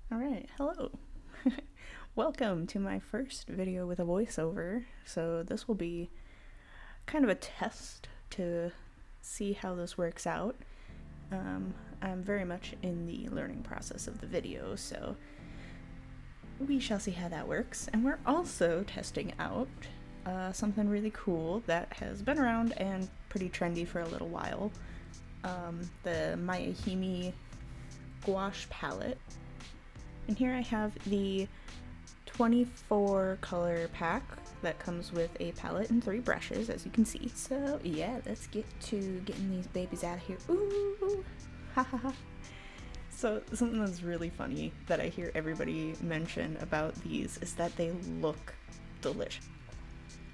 Alright, hello. Welcome to my first video with a voiceover. So this will be kind of a test to see how this works out. I'm very much in the learning process of the video, so we shall see how that works. And we're also testing out something really cool that has been around and pretty trendy for a little while. The Himi Gouache palette. And here I have the 24 color pack that comes with a palette and 3 brushes, as you can see. So yeah, let's get to getting these babies out of here. Ooh, ha ha ha. So something that's really funny that I hear everybody mention about these is that they look delicious.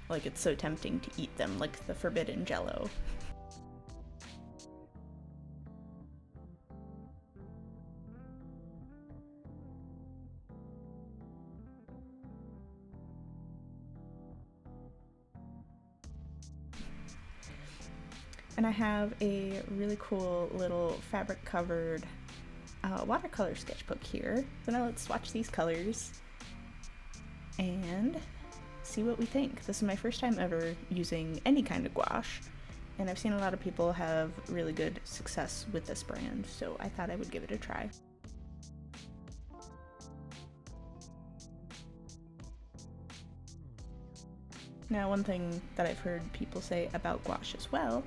Like it's so tempting to eat them, like the forbidden jello. And I have a really cool little fabric covered watercolor sketchbook here. So now let's swatch these colors and see what we think. This is my first time ever using any kind of gouache, and I've seen a lot of people have really good success with this brand, so I thought I would give it a try. Now, one thing that I've heard people say about gouache as well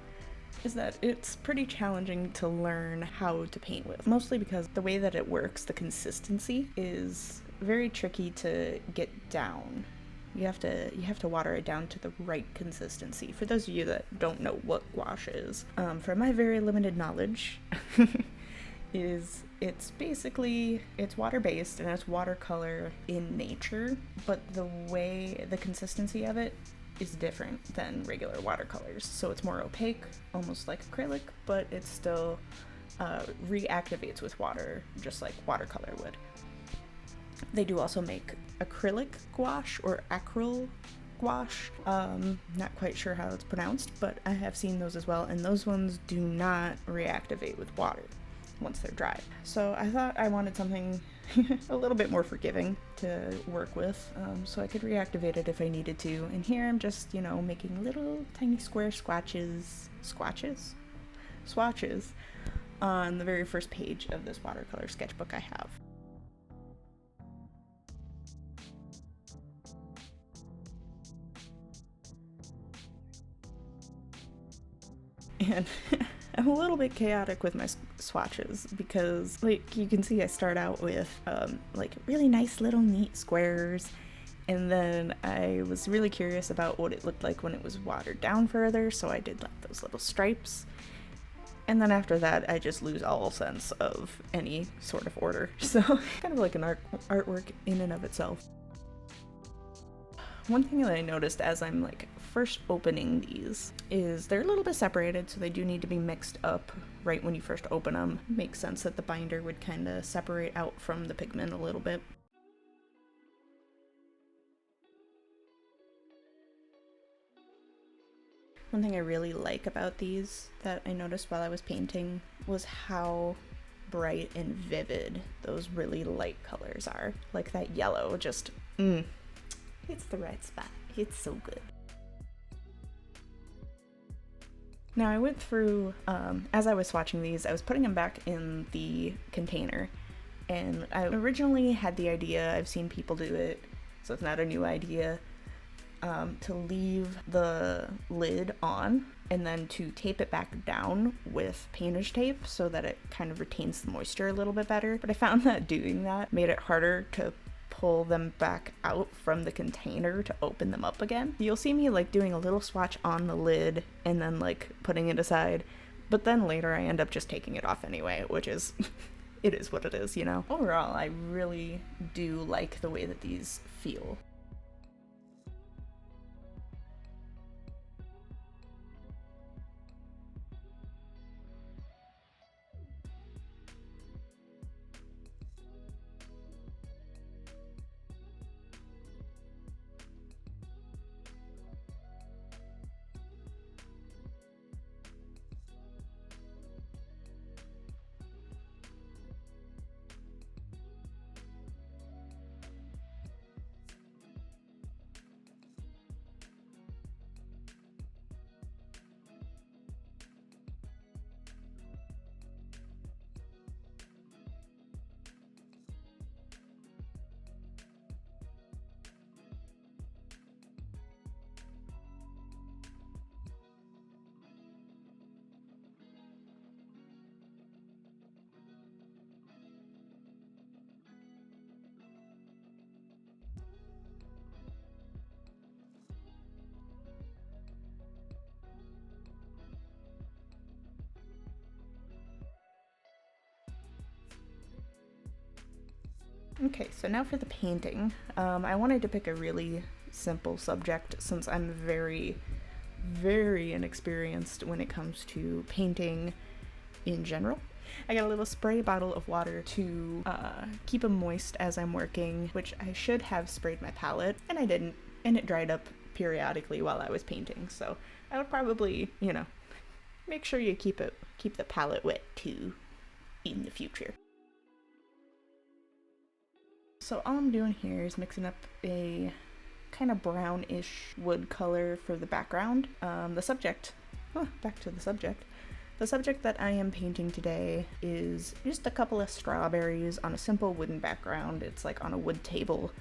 is that it's pretty challenging to learn how to paint with, mostly because the way that it works, the consistency, is very tricky to get down. You have to water it down to the right consistency. For those of you that don't know what gouache is, from my very limited knowledge, it's basically water-based and it's watercolor in nature, but the consistency of it is different than regular watercolors. So it's more opaque, almost like acrylic, but it still reactivates with water, just like watercolor would. They do also make acrylic gouache or acryl gouache. Not quite sure how it's pronounced, but I have seen those as well, and those ones do not reactivate with water once they're dry. So I thought I wanted something a little bit more forgiving to work with, so I could reactivate it if I needed to. And here I'm just, making little tiny square swatches on the very first page of this watercolor sketchbook I have. And I'm a little bit chaotic with my swatches because, like, you can see I start out with like really nice little neat squares, and then I was really curious about what it looked like when it was watered down further, so I did like those little stripes. And then after that, I just lose all sense of any sort of order. So kind of like an artwork in and of itself. One thing that I noticed as I'm like first opening these is they're a little bit separated, so they do need to be mixed up right when you first open them. Makes sense that the binder would kind of separate out from the pigment a little bit. One thing I really like about these that I noticed while I was painting was how bright and vivid those really light colors are. Like that yellow, just it's the right spot. It's so good. Now I went through, as I was swatching these, I was putting them back in the container, and I originally had the idea, I've seen people do it, so it's not a new idea, to leave the lid on and then to tape it back down with painter's tape so that it kind of retains the moisture a little bit better. But I found that doing that made it harder to pull them back out from the container to open them up again. You'll see me like doing a little swatch on the lid and then like putting it aside, but then later I end up just taking it off anyway, which is it is what it is, Overall, I really do like the way that these feel. Okay, so now for the painting. I wanted to pick a really simple subject since I'm very, very inexperienced when it comes to painting in general. I got a little spray bottle of water to keep them moist as I'm working, which I should have sprayed my palette, and I didn't, and it dried up periodically while I was painting, so I would probably, make sure you keep the palette wet too in the future. So all I'm doing here is mixing up a kind of brownish wood color for the background. Back to the subject. The subject that I am painting today is just a couple of strawberries on a simple wooden background. It's like on a wood table,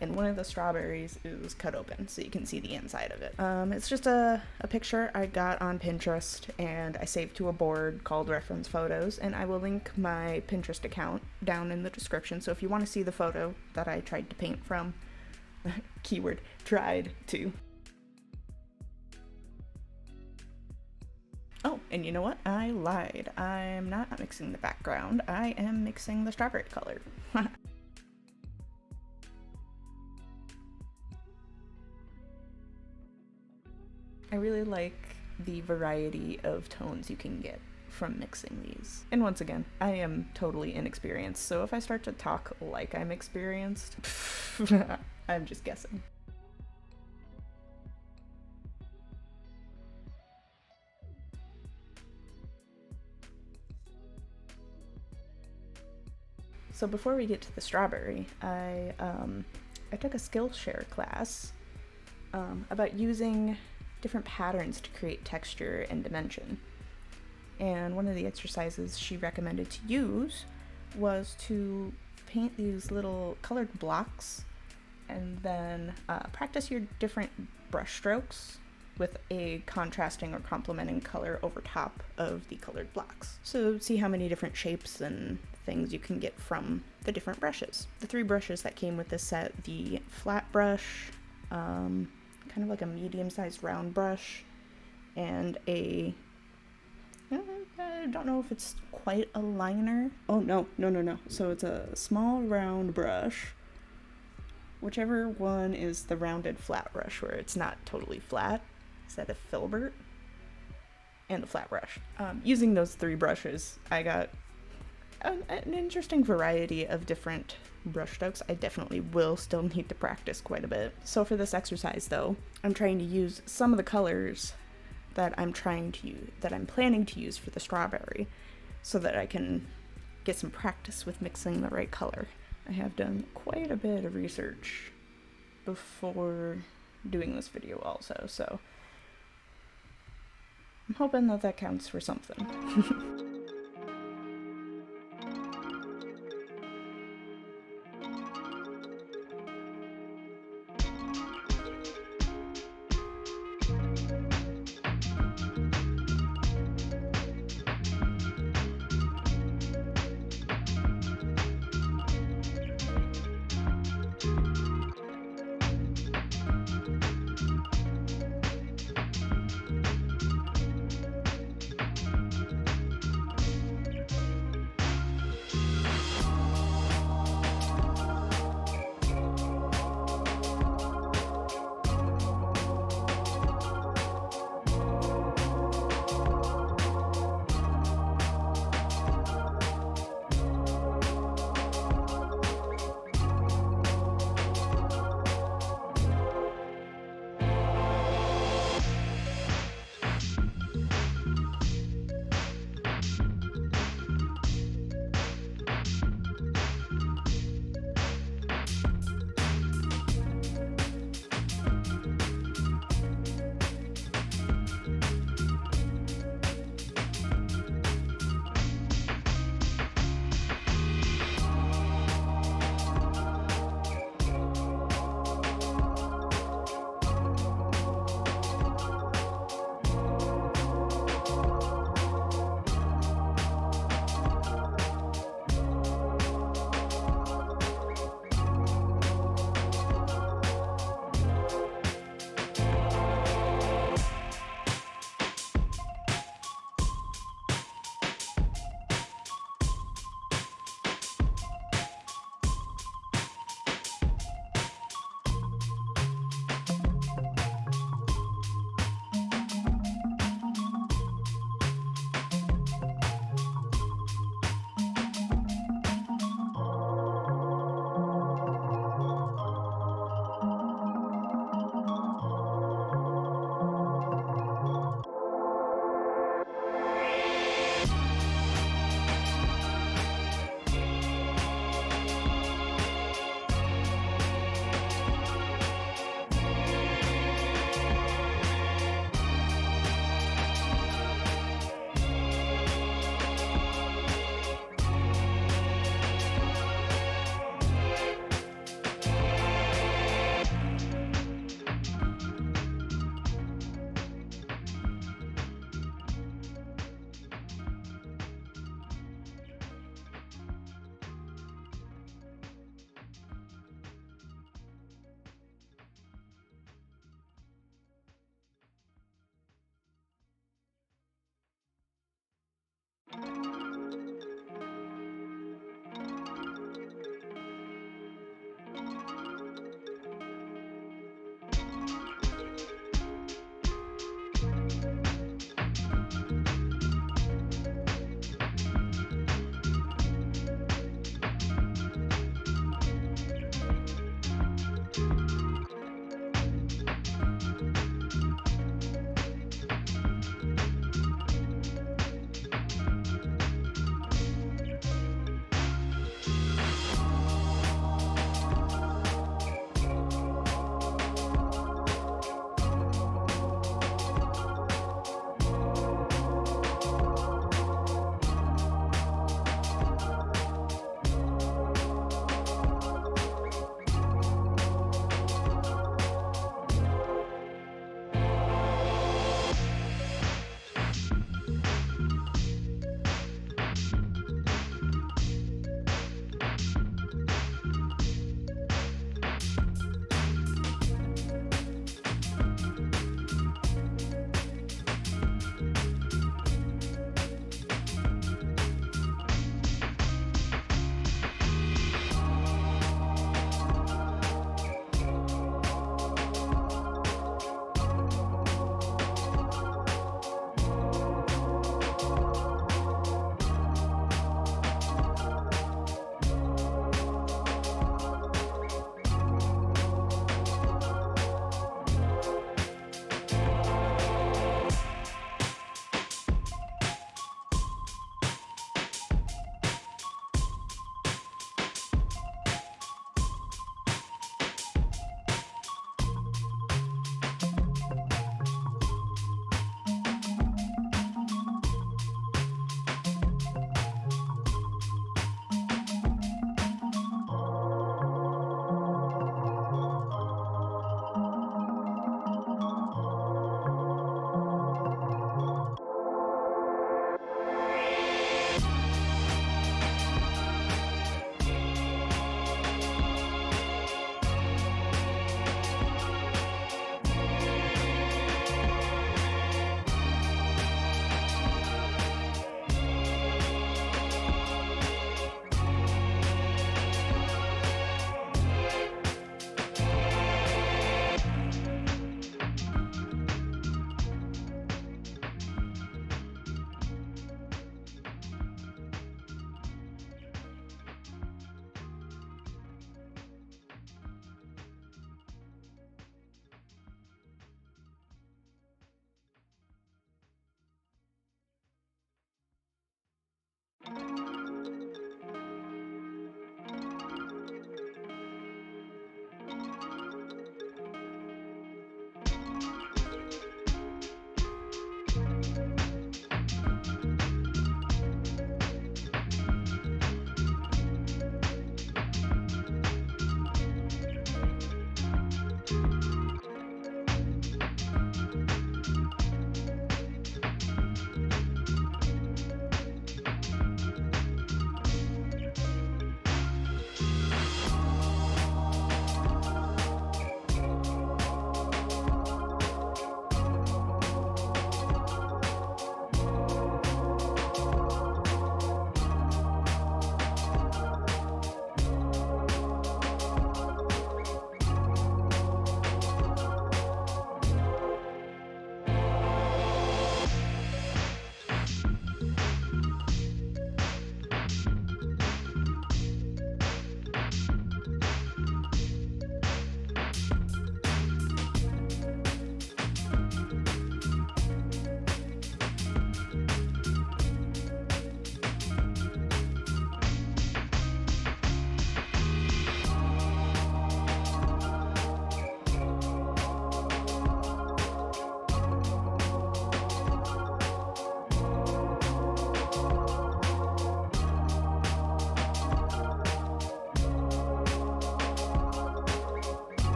and one of the strawberries is cut open so you can see the inside of it. It's just a picture I got on Pinterest and I saved to a board called Reference Photos, and I will link my Pinterest account down in the description, so if you want to see the photo that I tried to paint from, keyword tried to. Oh, and you know what? I lied. I'm not mixing the background. I am mixing the strawberry color. I really like the variety of tones you can get from mixing these. And once again, I am totally inexperienced, so if I start to talk like I'm experienced, I'm just guessing. So before we get to the strawberry, I took a Skillshare class about using different patterns to create texture and dimension. And one of the exercises she recommended to use was to paint these little colored blocks and then practice your different brush strokes with a contrasting or complementing color over top of the colored blocks. So see how many different shapes and things you can get from the different brushes. The 3 brushes that came with this set, the flat brush, kind of like a medium-sized round brush, and I don't know if it's quite a liner. Oh, no. So it's a small round brush, whichever one is the rounded flat brush where it's not totally flat. Is that a filbert? And the flat brush. Using those 3 brushes, I got an interesting variety of different brush strokes. I definitely will still need to practice quite a bit. So for this exercise though, I'm trying to use some of the colors that I'm planning to use for the strawberry so that I can get some practice with mixing the right color. I have done quite a bit of research before doing this video also, so I'm hoping that counts for something.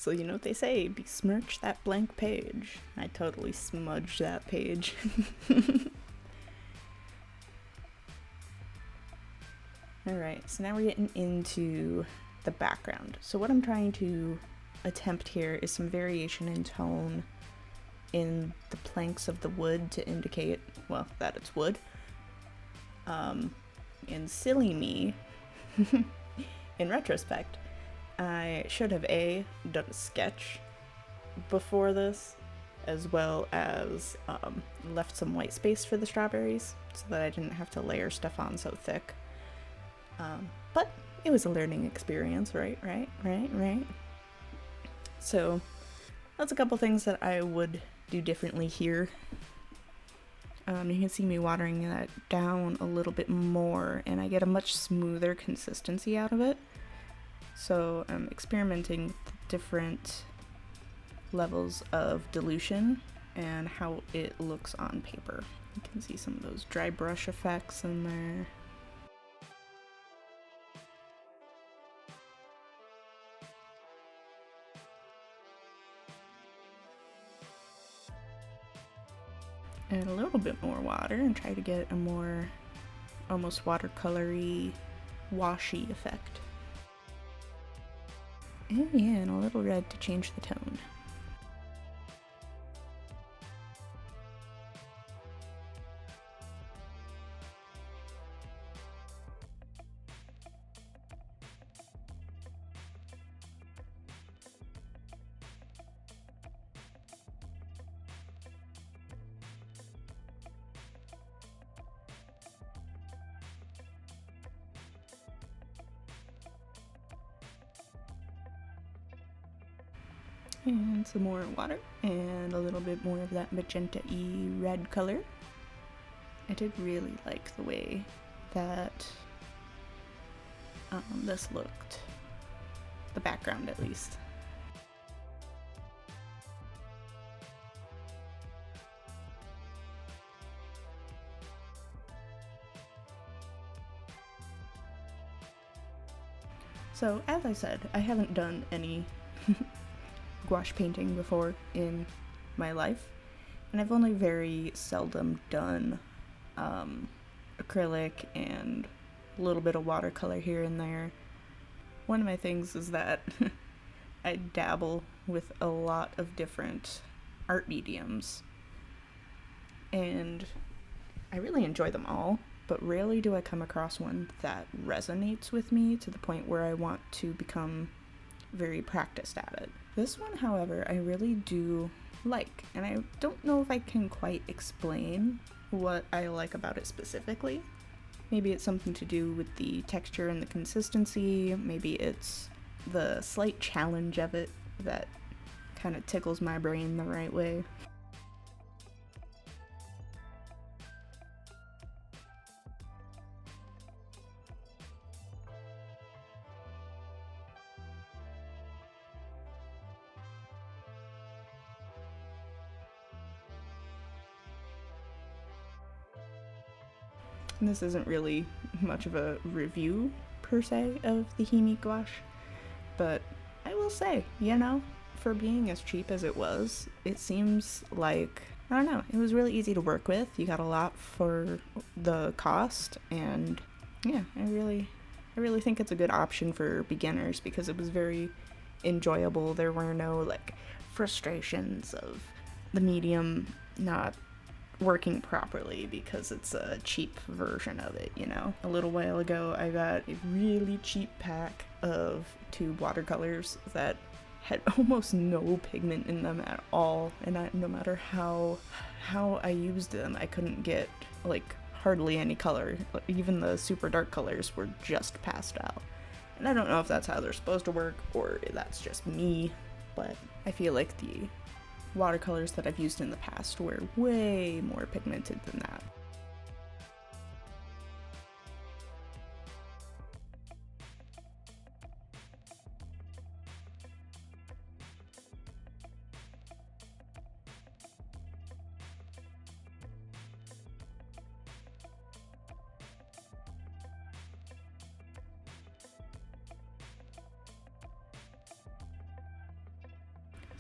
So you know what they say, besmirch that blank page. I totally smudged that page. Alright, so now we're getting into the background. So what I'm trying to attempt here is some variation in tone in the planks of the wood to indicate, well, that it's wood. And silly me, in retrospect, I should have done a sketch before this, as well as left some white space for the strawberries so that I didn't have to layer stuff on so thick. But it was a learning experience, right? So that's a couple things that I would do differently here. You can see me watering that down a little bit more, and I get a much smoother consistency out of it. So I'm experimenting with different levels of dilution and how it looks on paper. You can see some of those dry brush effects in there. Add a little bit more water and try to get a more almost watercolory, washy effect. And yeah, and a little red to change the tone. And some more water and a little bit more of that magenta-y red color. I did really like the way that this looked, the background at least. So as I said, I haven't done any gouache painting before in my life, and I've only very seldom done acrylic and a little bit of watercolor here and there. One of my things is that I dabble with a lot of different art mediums, and I really enjoy them all, but rarely do I come across one that resonates with me to the point where I want to become very practiced at it. This one, however, I really do like, and I don't know if I can quite explain what I like about it specifically. Maybe it's something to do with the texture and the consistency, maybe it's the slight challenge of it that kind of tickles my brain the right way. This isn't really much of a review, per se, of the Himi Gouache, but I will say, you know, for being as cheap as it was, it seems like, I don't know, it was really easy to work with. You got a lot for the cost, and yeah, I really think it's a good option for beginners because it was very enjoyable. There were no, like, frustrations of the medium not working properly because it's a cheap version of it, you know. A little while ago I got a really cheap pack of tube watercolors that had almost no pigment in them at all, and no matter how I used them, I couldn't get like hardly any color. Even the super dark colors were just pastel. And I don't know if that's how they're supposed to work or if that's just me, but I feel like the watercolors that I've used in the past were way more pigmented than that.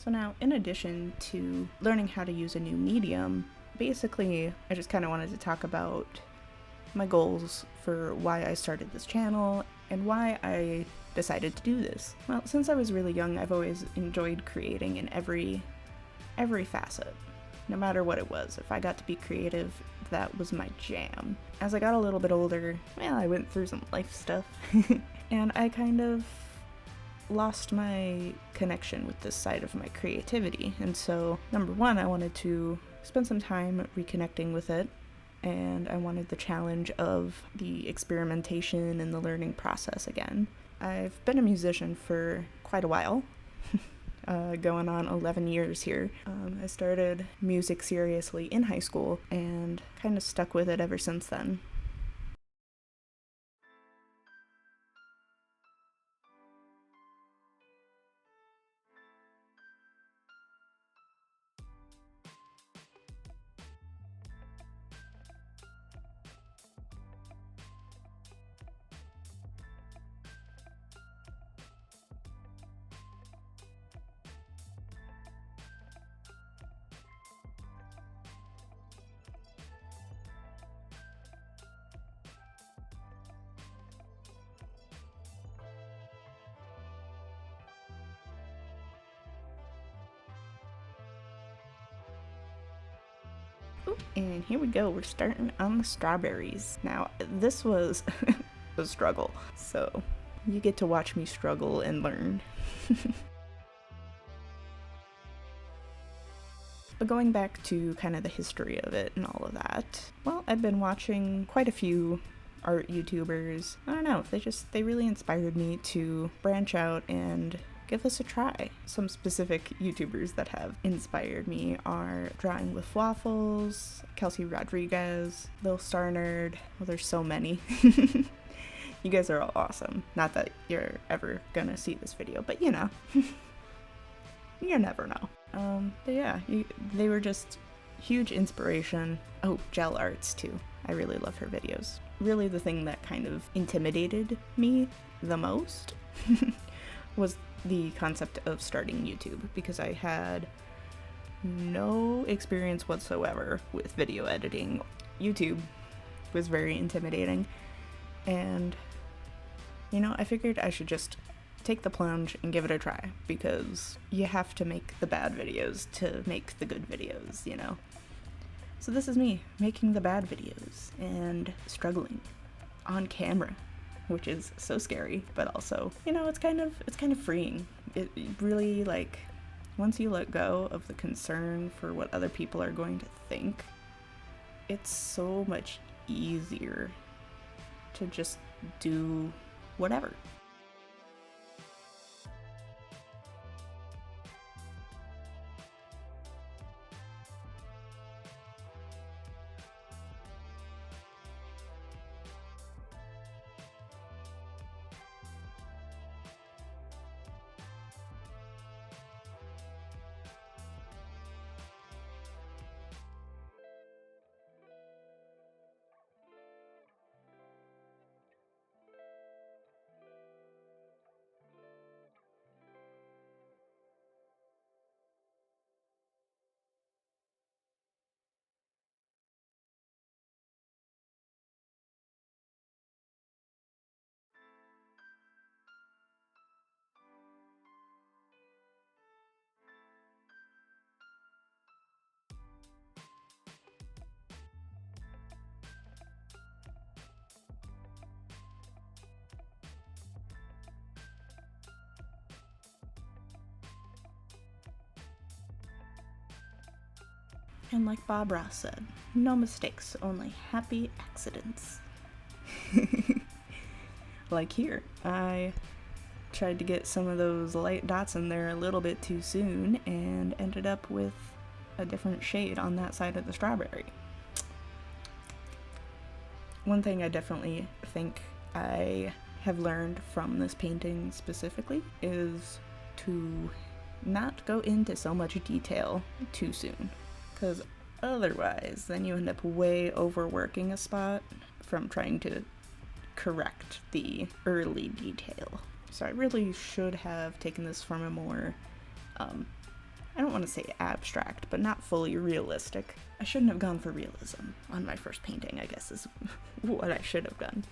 So now, in addition to learning how to use a new medium, basically I just kind of wanted to talk about my goals for why I started this channel and why I decided to do this. Well, since I was really young, I've always enjoyed creating in every facet, no matter what it was. If I got to be creative, that was my jam. As I got a little bit older, well, I went through some life stuff, and I kind of lost my connection with this side of my creativity. And so, number one, I wanted to spend some time reconnecting with it, and I wanted the challenge of the experimentation and the learning process again. I've been a musician for quite a while, going on 11 years here. I started music seriously in high school and kind of stuck with it ever since then. Ooh, and here we go, we're starting on the strawberries. Now, this was a struggle, so you get to watch me struggle and learn. But going back to kind of the history of it and all of that, well, I've been watching quite a few art YouTubers. I don't know, they really inspired me to branch out and give this a try. Some specific YouTubers that have inspired me are Drawing with Waffles, Kelsey Rodriguez, Lil Star Nerd. Well, there's so many. You guys are all awesome. Not that you're ever gonna see this video, but you know. You never know. But yeah, they were just huge inspiration. Oh, Gel Arts too. I really love her videos. Really the thing that kind of intimidated me the most was the concept of starting YouTube, because I had no experience whatsoever with video editing. YouTube was very intimidating, and you know, I figured I should just take the plunge and give it a try, because you have to make the bad videos to make the good videos, you know? So this is me making the bad videos and struggling on camera, which is so scary, but also, you know, it's kind of freeing. It really, like, once you let go of the concern for what other people are going to think, it's so much easier to just do whatever. And like Bob Ross said, no mistakes, only happy accidents. Like here, I tried to get some of those light dots in there a little bit too soon and ended up with a different shade on that side of the strawberry. One thing I definitely think I have learned from this painting specifically is to not go into so much detail too soon, because otherwise then you end up way overworking a spot from trying to correct the early detail. So I really should have taken this from a more I don't want to say abstract, but not fully realistic. I shouldn't have gone for realism on my first painting, I guess is what I should have done.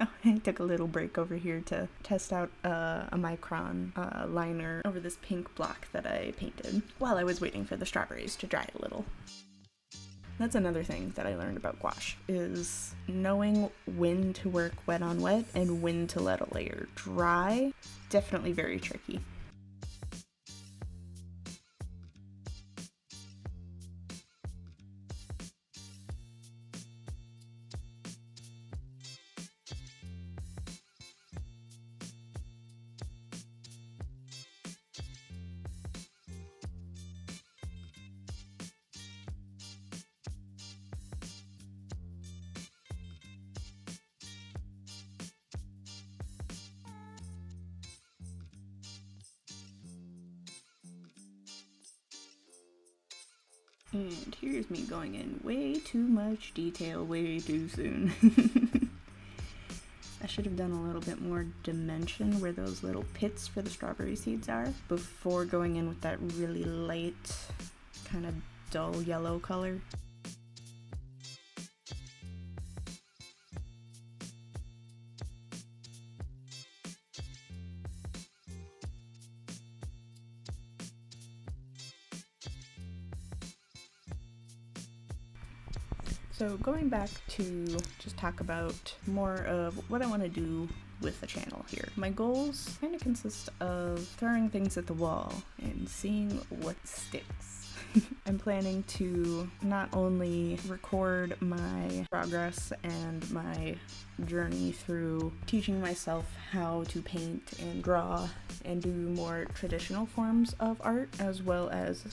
Oh, I took a little break over here to test out a micron liner over this pink block that I painted while I was waiting for the strawberries to dry a little. That's another thing that I learned about gouache, is knowing when to work wet on wet and when to let a layer dry. Definitely very tricky. And here's me going in way too much detail way too soon. I should have done a little bit more dimension where those little pits for the strawberry seeds are before going in with that really light, kind of dull yellow color. So going back to just talk about more of what I want to do with the channel here. My goals kind of consist of throwing things at the wall and seeing what sticks. I'm planning to not only record my progress and my journey through teaching myself how to paint and draw and do more traditional forms of art, as well as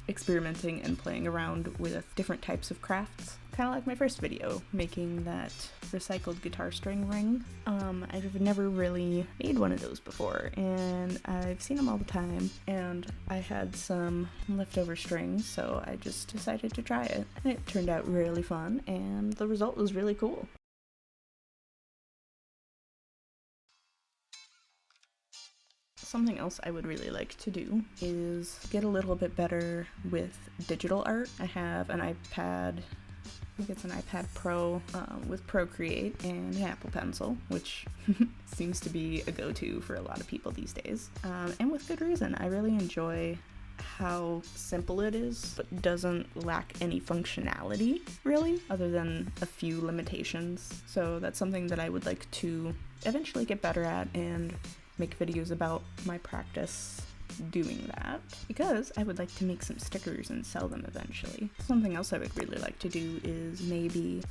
experimenting and playing around with different types of crafts. Kind of like my first video, making that recycled guitar string ring. I've never really made one of those before, and I've seen them all the time, and I had some leftover strings, so I just decided to try it. And it turned out really fun, and the result was really cool. Something else I would really like to do is get a little bit better with digital art. I have an iPad, I think it's an iPad Pro with Procreate and an Apple Pencil, which seems to be a go-to for a lot of people these days. And with good reason. I really enjoy how simple it is, but doesn't lack any functionality, really, other than a few limitations. So that's something that I would like to eventually get better at and make videos about my practice doing that, because I would like to make some stickers and sell them eventually. Something else I would really like to do is maybe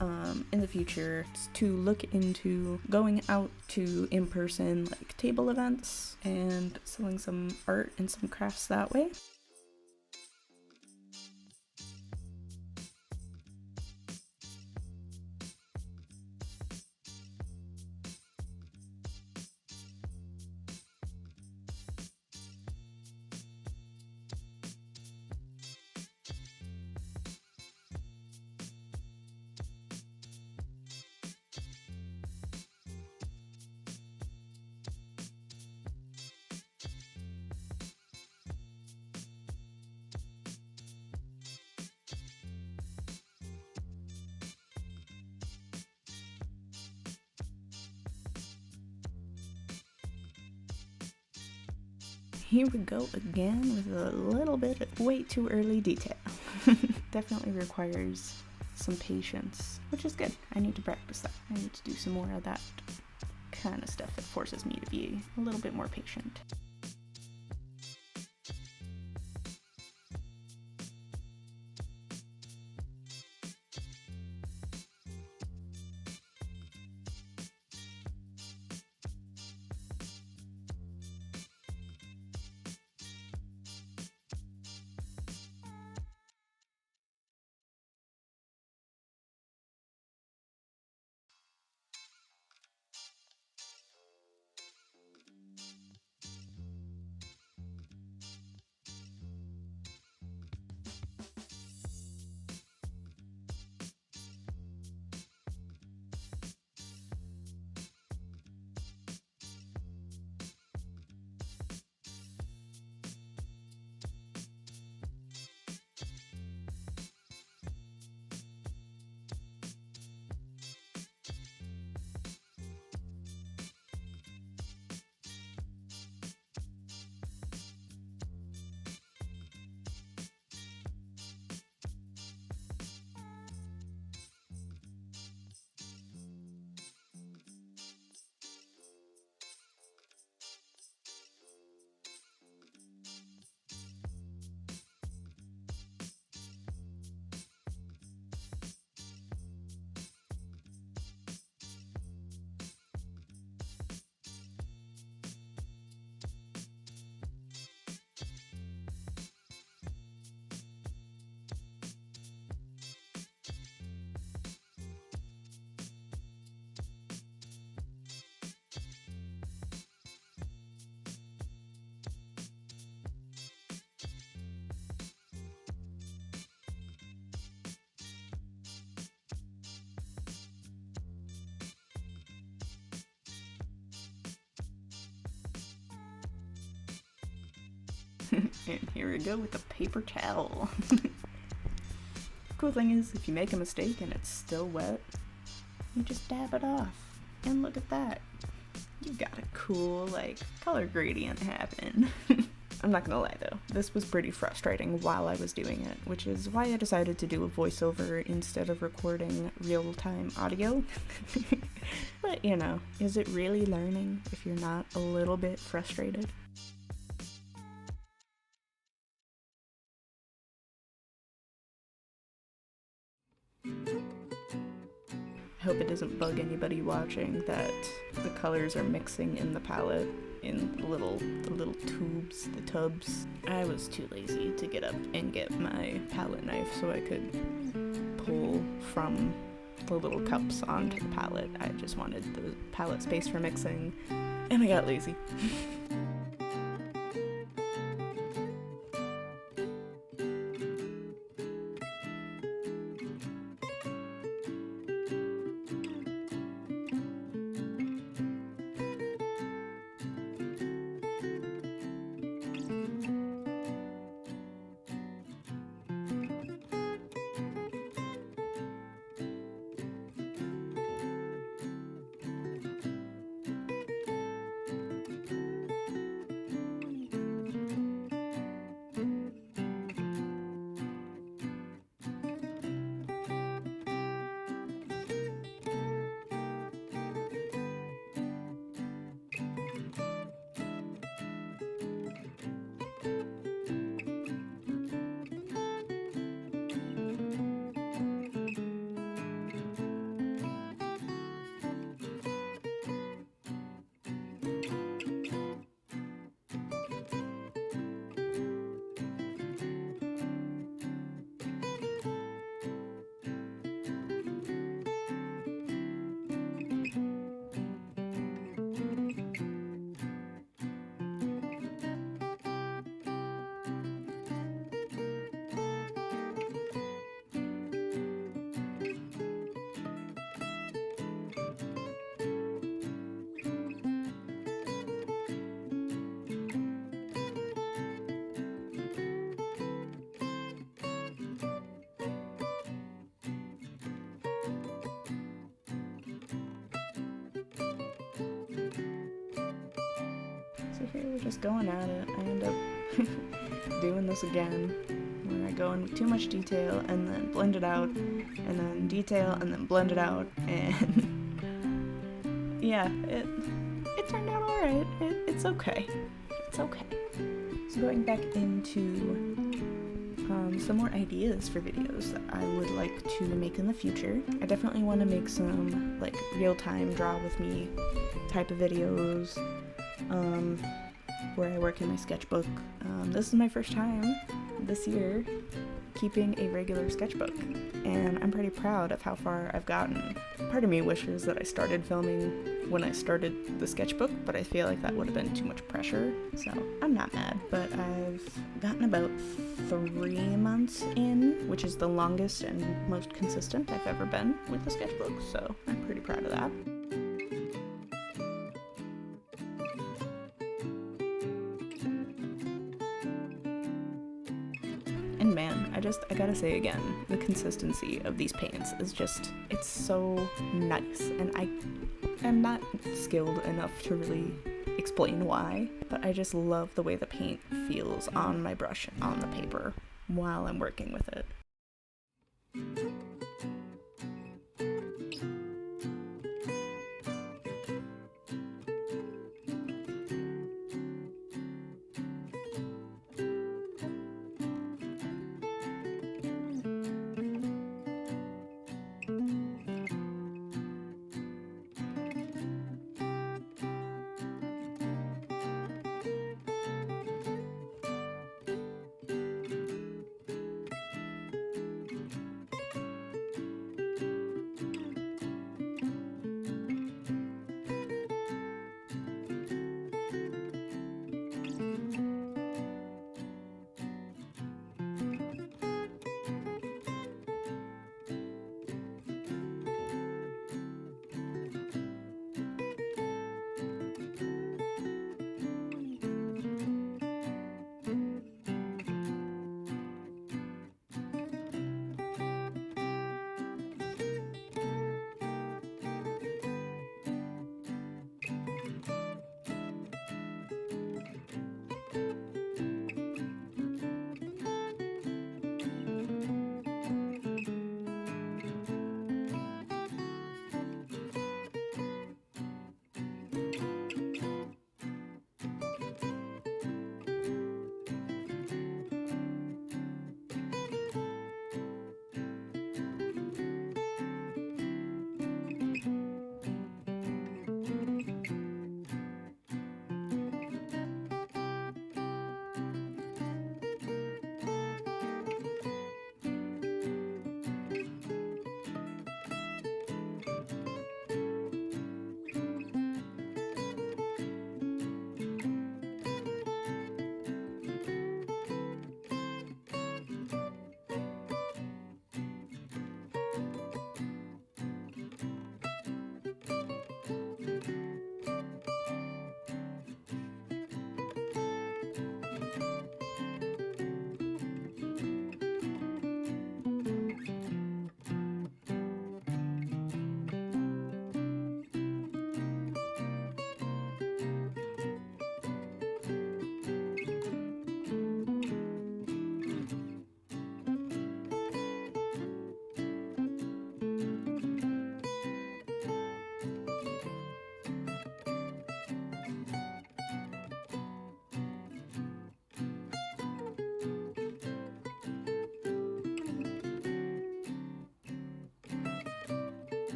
in the future to look into going out to in-person like table events and selling some art and some crafts that way. Here we go again with a little bit of way too early detail. Definitely requires some patience, which is good. I need to practice that. I need to do some more of that kind of stuff that forces me to be a little bit more patient. And here we go with the paper towel. Cool thing is, if you make a mistake and it's still wet, you just dab it off. And look at that. You got a cool, like, color gradient happen. I'm not gonna lie though, this was pretty frustrating while I was doing it, which is why I decided to do a voiceover instead of recording real-time audio. But you know, is it really learning if you're not a little bit frustrated? I hope it doesn't bug anybody watching that the colors are mixing in the palette in the little tubes, the tubs. I was too lazy to get up and get my palette knife so I could pull from the little cups onto the palette. I just wanted the palette space for mixing, and I got lazy. here we're just going at it. I end up doing this again, where I go in with too much detail and then blend it out, and then detail and then blend it out, and yeah, it turned out alright. It's okay. It's okay. So going back into some more ideas for videos that I would like to make in the future. I definitely want to make some like real-time draw with me type of videos where I work in my sketchbook. This is my first time this year keeping a regular sketchbook, and I'm pretty proud of how far I've gotten. Part of me wishes that I started filming when I started the sketchbook, but I feel like that would have been too much pressure, so I'm not mad. But I've gotten about 3 months in, which is the longest and most consistent I've ever been with the sketchbook, so I'm pretty proud of that. And man, I gotta say again, the consistency of these paints is just, it's so nice, and I am not skilled enough to really explain why, but I just love the way the paint feels on my brush and on the paper while I'm working with it.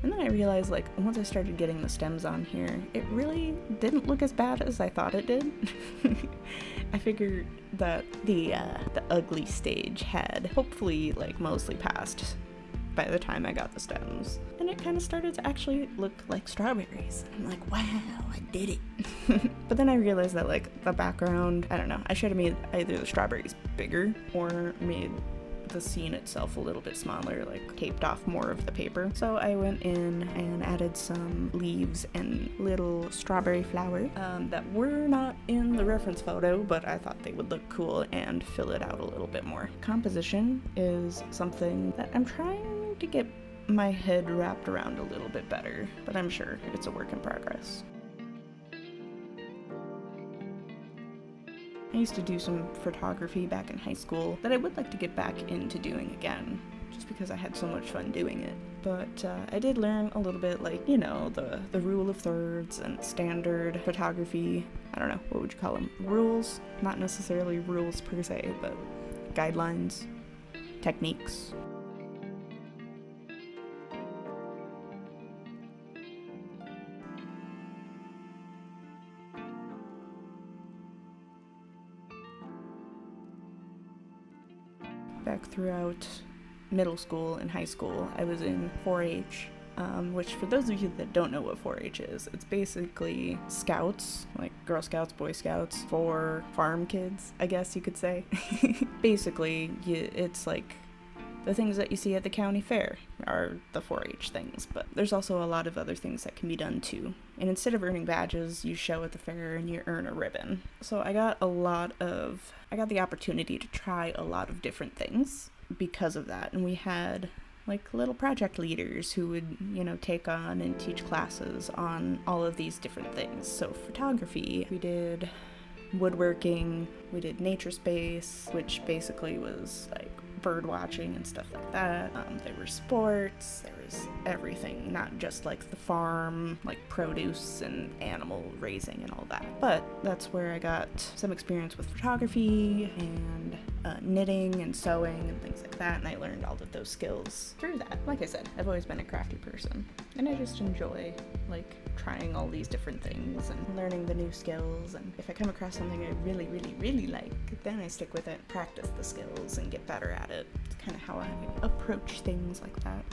And then I realized, like, once I started getting the stems on here, it really didn't look as bad as I thought it did. I figured that the ugly stage had hopefully, like, mostly passed by the time I got the stems. And it kind of started to actually look like strawberries. I'm like, wow, I did it. But then I realized that, like, the background, I don't know, I should have made either the strawberries bigger or made the scene itself a little bit smaller, like taped off more of the paper. So I went in and added some leaves and little strawberry flower that were not in the reference photo, but I thought they would look cool and fill it out a little bit more. Composition is something that I'm trying to get my head wrapped around a little bit better, but I'm sure it's a work in progress. I used to do some photography back in high school that I would like to get back into doing again, just because I had so much fun doing it. But I did learn a little bit, like, you know, the rule of thirds and standard photography. I don't know, what would you call them? Rules? Not necessarily rules per se, but guidelines, techniques. Back throughout middle school and high school, I was in 4-H, which for those of you that don't know what 4-H is, it's basically scouts, like Girl Scouts, Boy Scouts, for farm kids, I guess you could say. Basically, it's like the things that you see at the county fair are the 4-H things, but there's also a lot of other things that can be done too. And instead of earning badges, you show at the fair and you earn a ribbon. So I got the opportunity to try a lot of different things because of that. And we had like little project leaders who would, you know, take on and teach classes on all of these different things. So photography, we did woodworking, we did nature space, which basically was like bird watching and stuff like that. There were sports, there was everything, not just like the farm, like produce and animal raising and all that. But that's where I got some experience with photography and knitting and sewing and things like that, and I learned all of those skills through that. Like I said, I've always been a crafty person, and I just enjoy like trying all these different things and learning the new skills. And if I come across something I really, really, really like, then I stick with it, practice the skills, and get better at it. It's kind of how I approach things like that.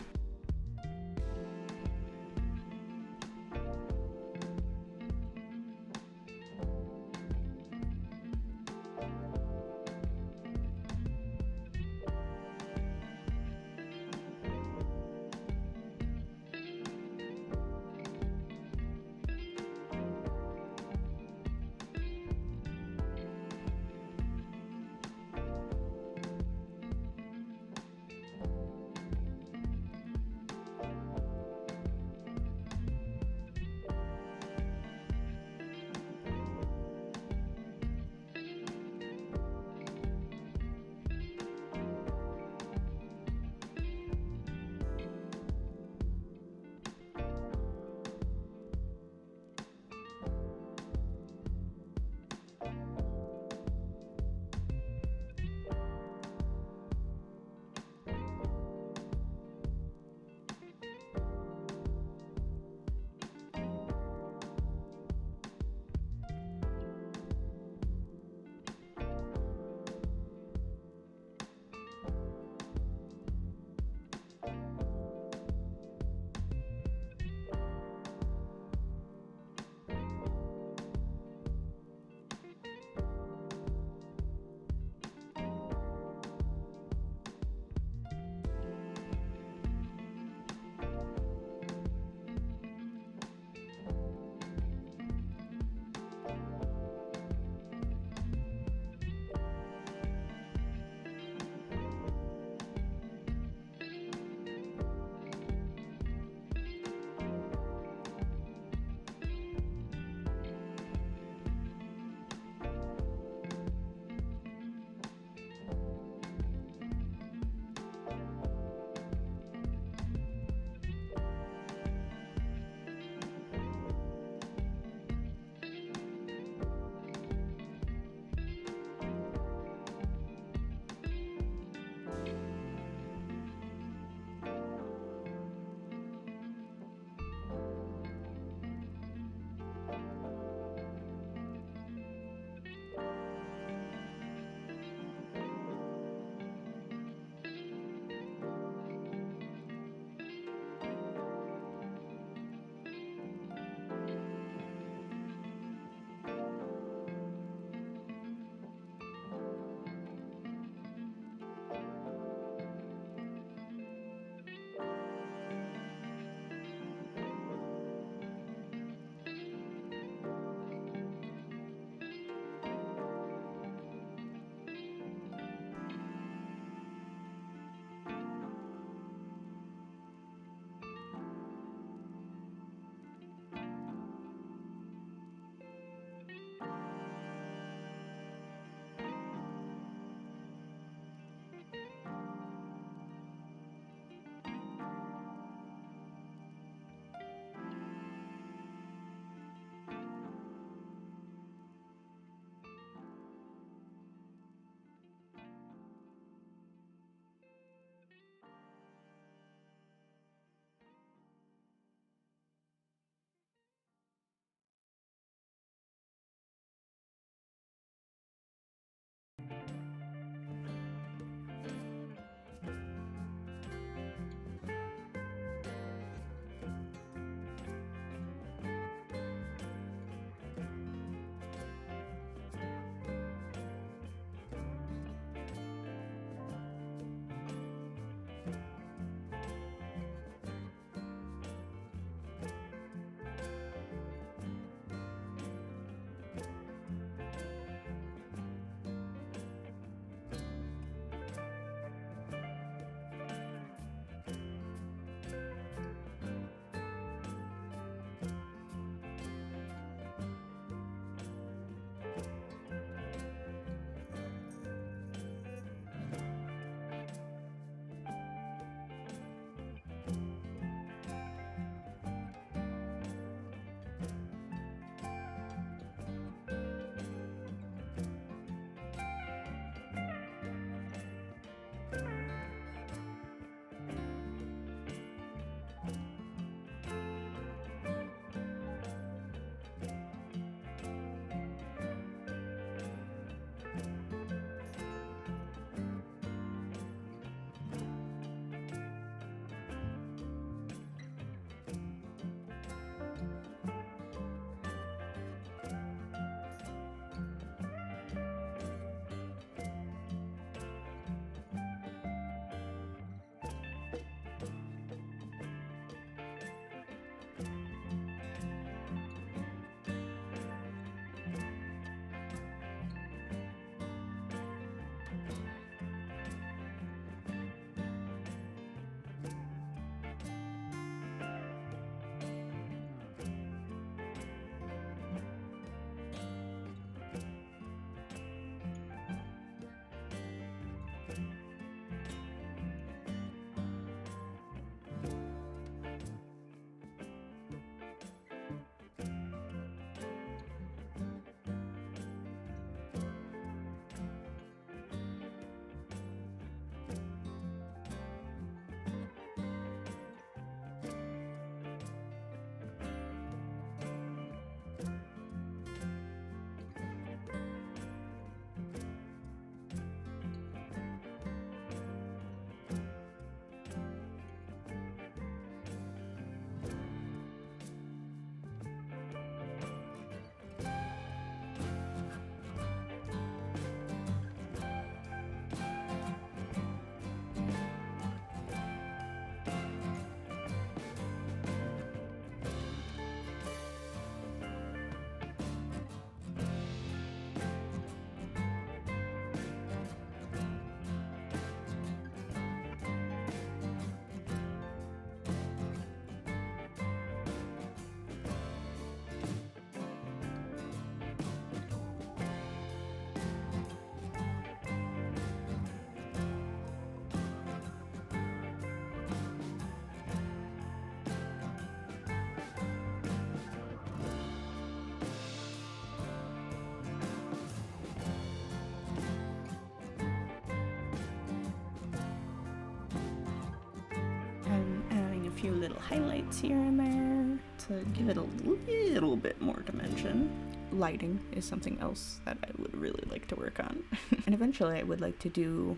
Few little highlights here and there to give it a little bit more dimension. Lighting is something else that I would really like to work on. And eventually I would like to do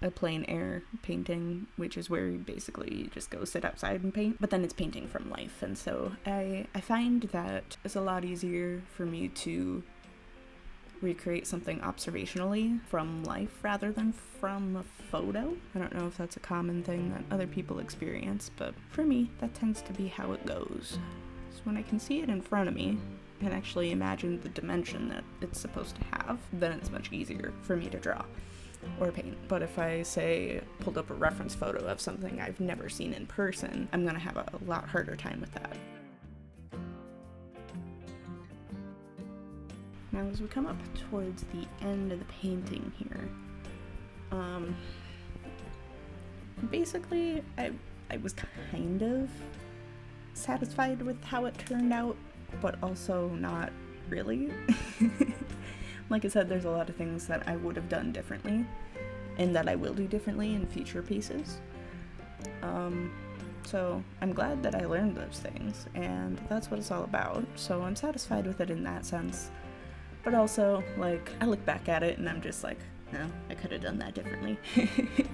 a plein air painting, which is where you basically just go sit outside and paint, but then it's painting from life. And so I find that it's a lot easier for me to recreate something observationally from life rather than from a photo. I don't know if that's a common thing that other people experience, but for me, that tends to be how it goes. So when I can see it in front of me and actually imagine the dimension that it's supposed to have, then it's much easier for me to draw or paint. But if I, say, pulled up a reference photo of something I've never seen in person, I'm gonna have a lot harder time with that. Now as we come up towards the end of the painting here, basically I was kind of satisfied with how it turned out, but also not really. Like I said, there's a lot of things that I would have done differently and that I will do differently in future pieces. So I'm glad that I learned those things, and that's what it's all about. So I'm satisfied with it in that sense. But also, like, I look back at it and I'm just like, no, I could have done that differently.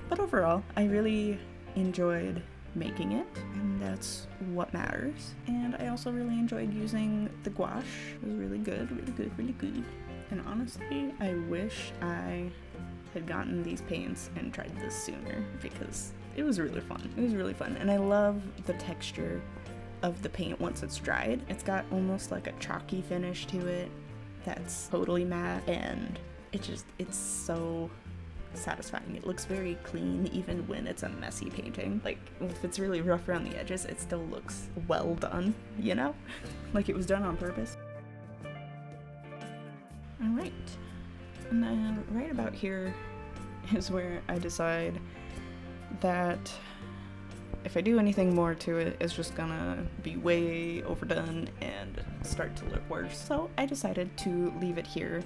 But overall, I really enjoyed making it, and that's what matters. And I also really enjoyed using the gouache. It was really good, really good, really good. And honestly, I wish I had gotten these paints and tried this sooner, because it was really fun. It was really fun, and I love the texture of the paint once it's dried. It's got almost like a chalky finish to it that's totally matte, and it's so satisfying. It looks very clean even when it's a messy painting. Like, if it's really rough around the edges, it still looks well done, you know? Like it was done on purpose. Alright, and then right about here is where I decide that if I do anything more to it, it's just gonna be way overdone and start to look worse. So I decided to leave it here.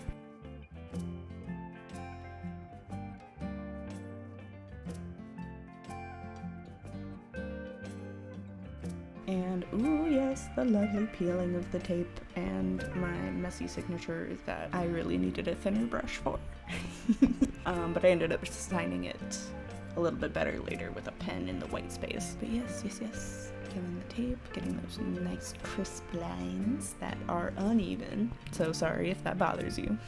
And ooh yes, the lovely peeling of the tape and my messy signature that I really needed a thinner brush for. But I ended up signing it a little bit better later with a pen in the white space. But yes, killing the tape, getting those nice crisp lines that are uneven. So sorry if that bothers you.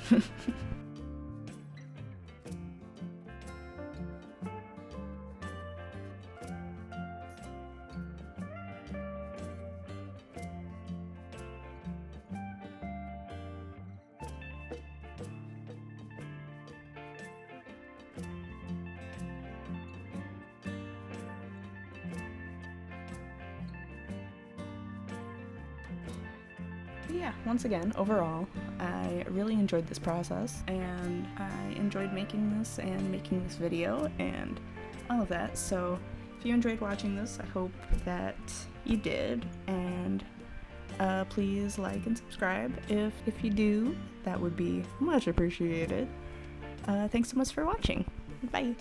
Yeah, once again, overall, I really enjoyed this process, and I enjoyed making this video and all of that. So if you enjoyed watching this, I hope that you did, and please like and subscribe if you do. That would be much appreciated. Thanks so much for watching. Bye.